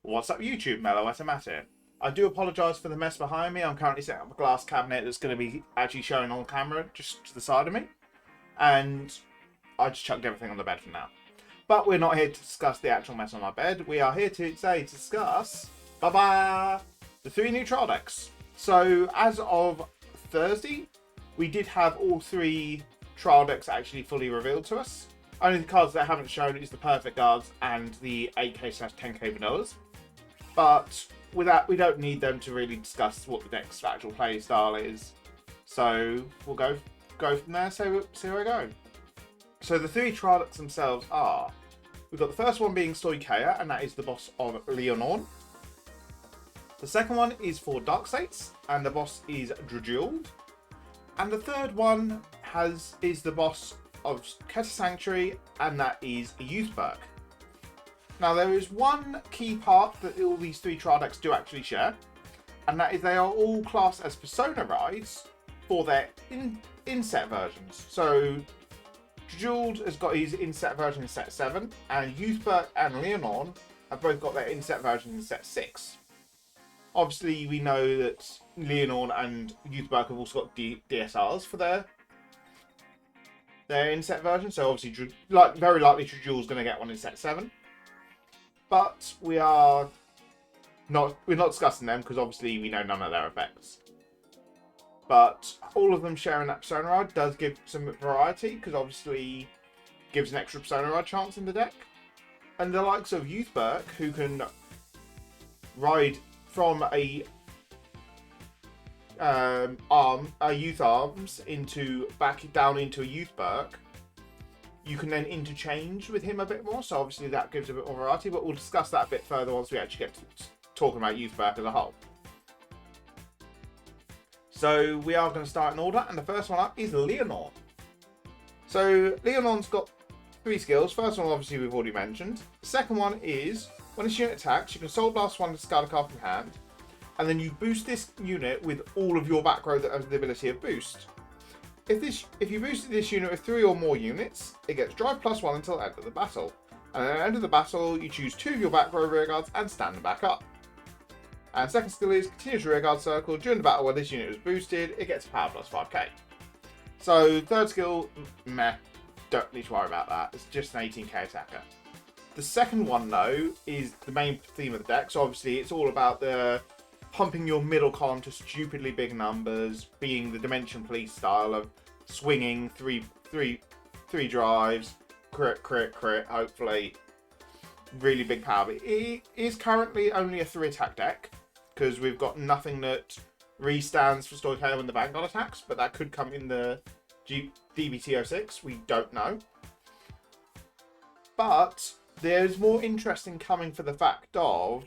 What's up YouTube, Mellow Automat here. I do apologise for the mess behind me. I'm currently setting up a glass cabinet that's going to be actually showing on camera just to the side of me. And I just chucked everything on the bed for now. But we're not here to discuss the actual mess on my bed. We are here to discuss the 3 new trial decks. So as of Thursday, we did have all 3 trial decks actually fully revealed to us. Only the cards that I haven't shown is the Perfect Guards and the 8k/10k vanillas. But with that, we don't need them to really discuss what the deck's actual play style is. So we'll go from there, see where we go. So the 3 trial decks themselves are, we've got the first one being Mystayre, and that is the boss of Leonorn. The second one is for Dark States, and the boss is Drajuld. And the third one is the boss of Keta Sanctuary, and that is Youthburk. Now there is one key part that all these 3 trial decks do actually share, and that is they are all classed as Persona rides for their inset versions. So Drajuld has got his inset version in set 7, and Youthburk and Leonorn have both got their inset version in set 6. Obviously we know that Leonorn and Youthburk have also got DSRs for their inset version, so obviously very likely Drajuld's going to get one in set 7. But we're not discussing them because obviously we know none of their effects. But all of them sharing that Persona ride does give some variety, because obviously gives an extra Persona ride chance in the deck. And the likes of Youthburk, who can ride from a youth arms back down into a Youthburk, you can then interchange with him a bit more, so obviously that gives a bit more variety, but we'll discuss that a bit further once we actually get to talking about Youthburk as a whole. So we are going to start in order, and the first one up is Leonorn. So Leonorn's got 3 skills. First one obviously we've already mentioned. The second one is, when this unit attacks, you can Soul Blast 1 to discard a card from hand, and then you boost this unit with all of your back row that has the ability of boost. If you boosted this unit with 3 or more units, it gets drive +1 until the end of the battle. And at the end of the battle, you choose 2 of your back row rearguards and stand them back up. And second skill is continuous rearguard circle. During the battle where this unit was boosted, it gets power +5k. So third skill, meh, don't need to worry about that. It's just an 18k attacker. The second one though is the main theme of the deck. So obviously it's all about the pumping your middle column to stupidly big numbers, being the Dimension Police style of swinging three drives, crit, hopefully. Really big power. But it is currently only a 3 attack deck, because we've got nothing that restands for Mystayre when the Vanguard attacks, but that could come in the DBT06, we don't know. But there's more interesting coming for the fact of,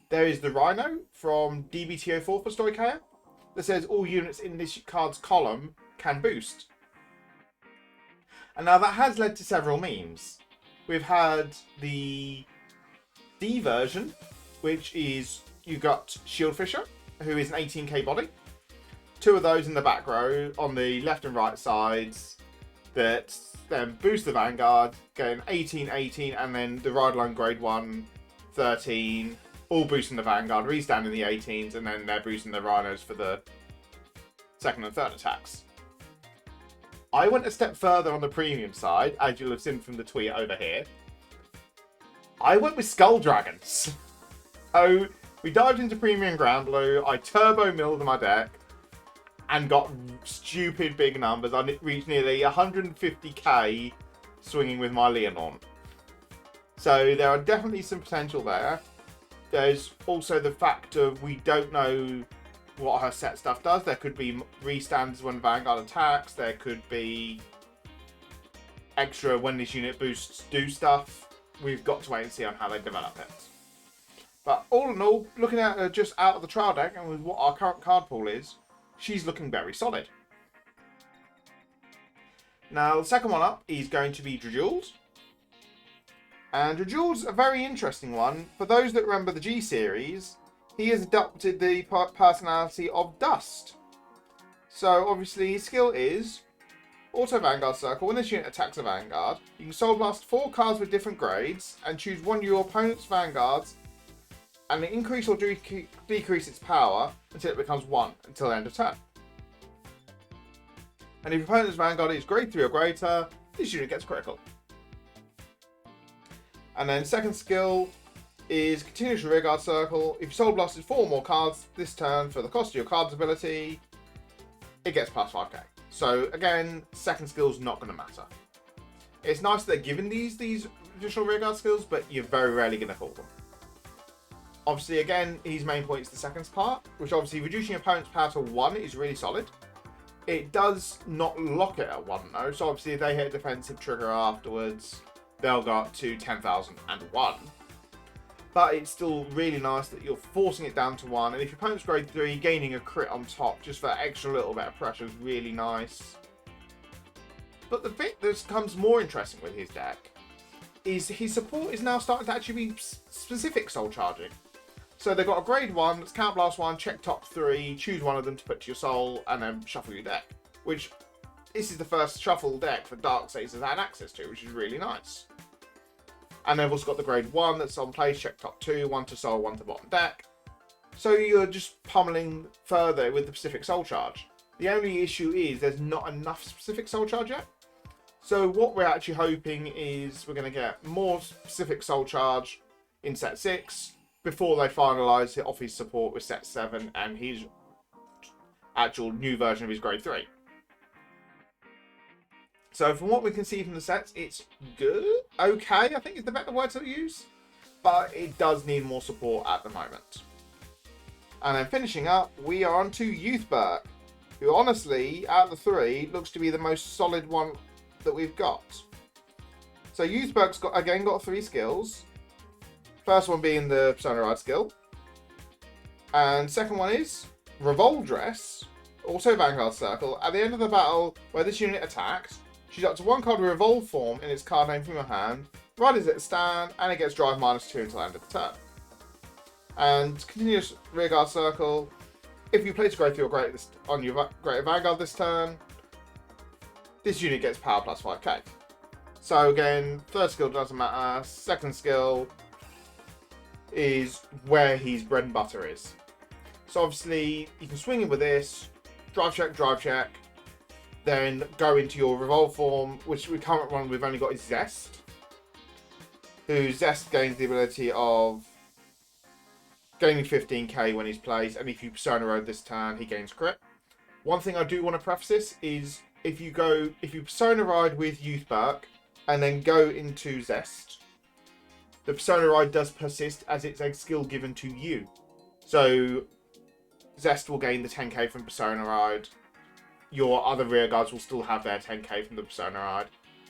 there is the Rhino from DBT04 for Mystayre that says all units in this card's column can boost. And now that has led to several memes. We've had the D version, which is, you've got Shield Fisher, who is an 18k body. 2 of those in the back row on the left and right sides that then boost the Vanguard, getting 18, and then the Ride Line Grade 1, 13, all boosting the Vanguard, restanding the 18s, and then they're boosting the Rhinos for the second and third attacks. I went a step further on the premium side, as you'll have seen from the tweet over here. I went with Skull Dragons. So we dived into Premium Grand Blue, I turbo milled my deck, and got stupid big numbers. I reached nearly 150k swinging with my Leonorn. So there are definitely some potential there. There's also the fact of we don't know what her set stuff does. There could be restands when Vanguard attacks. There could be extra when this unit boosts do stuff. We've got to wait and see on how they develop it. But all in all, looking at her just out of the trial deck and with what our current card pool is, she's looking very solid. Now, the second one up is going to be Drajuld. And Drajuld's a very interesting one. For those that remember the G series, he has adopted the personality of Dust. So obviously his skill is Auto Vanguard Circle. When this unit attacks a Vanguard, you can Soul Blast 4 cards with different grades and choose one of your opponent's Vanguards and increase or decrease its power until it becomes 1 until the end of turn. And if your opponent's Vanguard is grade 3 or greater, this unit gets critical. And then second skill is continuous rearguard circle. If your soul blasted 4 or more cards this turn for the cost of your card's ability, it gets plus 5k. So again, second skill's not going to matter. It's nice that they're giving these additional rearguard skills, but you're very rarely going to call them. Obviously, again, his main point is the second part, which obviously reducing your opponent's power to 1 is really solid. It does not lock it at 1 though, so obviously if they hit a defensive trigger afterwards, they'll go up to 10,001. But it's still really nice that you're forcing it down to 1, and if your opponent's grade 3, gaining a crit on top just for that extra little bit of pressure is really nice. But the bit that becomes more interesting with his deck is his support is now starting to actually be specific soul charging. So they've got a grade 1, that's count blast 1, check top 3, choose one of them to put to your soul, and then shuffle your deck. Which, this is the first shuffle deck for Darkseid's has had access to, which is really nice. And they've also got the grade 1 that's on place, check top 2, 1 to soul, 1 to bottom deck. So you're just pummeling further with the specific soul charge. The only issue is there's not enough specific soul charge yet. So what we're actually hoping is we're going to get more specific soul charge in set 6, before they finalise off his support with set 7 and his actual new version of his grade 3. So from what we can see from the sets, it's good. Okay, I think is the better word to use. But it does need more support at the moment. And then finishing up, we are on to Youthburk, who honestly, out of the 3, looks to be the most solid one that we've got. So Youthburk's got 3 skills. First one being the Persona Ride skill. And second one is Revolve Dress, also Vanguard Circle. At the end of the battle where this unit attacks, choose up to 1 card with Revolve form in its card name from your hand, ride is at a stand, and it gets drive -2 until the end of the turn. And continuous Rearguard Circle, if you place a grade 3 or greater on your Greater Vanguard this turn, this unit gets power plus 5k. So again, third skill doesn't matter, second skill is where his bread and butter is. So obviously you can swing in with this, drive check, then go into your Revolve form, which we current one we've only got is Zest, who Zest gains the ability of gaining 15k when he's placed, and if you Persona Road this turn, he gains crit. One thing I do want to preface this is if you Persona Ride with Youthburk and then go into Zest, the Persona Ride does persist as it's a skill given to you. So Zest will gain the 10k from Persona Ride. Your other rear guards will still have their 10k from the Persona Ride.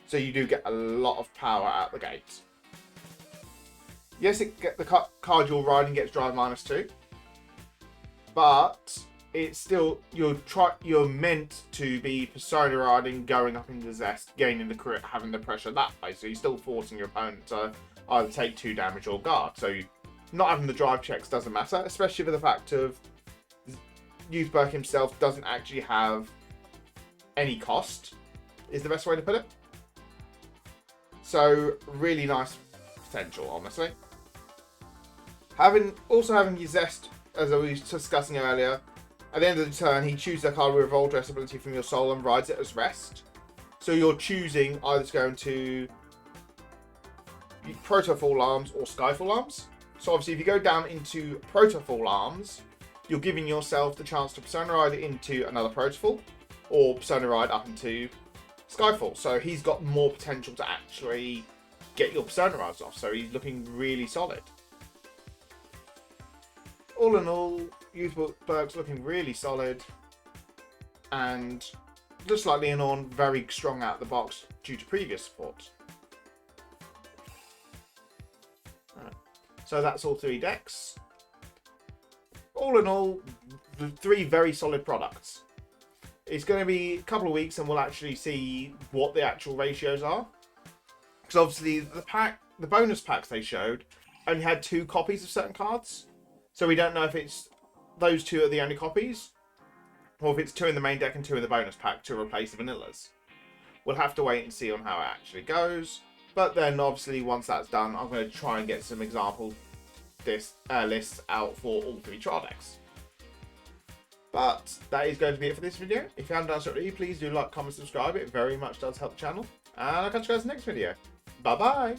So you do get a lot of power out the gate. Yes, the card you're riding gets drive -2. But it's still, you're meant to be Persona Riding, going up into Zest, gaining the crit, having the pressure that way. So you're still forcing your opponent to either take 2 damage or guard. So not having the drive checks doesn't matter, especially for the fact of Youthburk himself doesn't actually have any cost, is the best way to put it. So really nice potential, honestly. Also having your Zest, as I was discussing earlier, at the end of the turn he chooses a card with Revolve Dress ability from your soul and rides it as rest. So you're choosing either to go into Proto Fall Arms or Skyfall Arms. So obviously if you go down into Proto Fall Arms, you're giving yourself the chance to Persona Ride into another Proto Fall, or Persona Ride up into Skyfall. So he's got more potential to actually get your Persona Rides off. So he's looking really solid. All in all, Youthburk's looking really solid. And just like Leonorn, very strong out of the box due to previous support. So that's all 3 decks. All in all, 3 very solid products. It's going to be a couple of weeks and we'll actually see what the actual ratios are. Because obviously the bonus packs they showed only had 2 copies of certain cards. So we don't know if it's those 2 are the only copies, or if it's 2 in the main deck and 2 in the bonus pack to replace the vanillas. We'll have to wait and see on how it actually goes. But then obviously once that's done, I'm going to try and get some example this list out for all 3 trial decks. But that is going to be it for this video. If you haven't done so already, please do like, comment, subscribe. It very much does help the channel. And I'll catch you guys in the next video. Bye bye.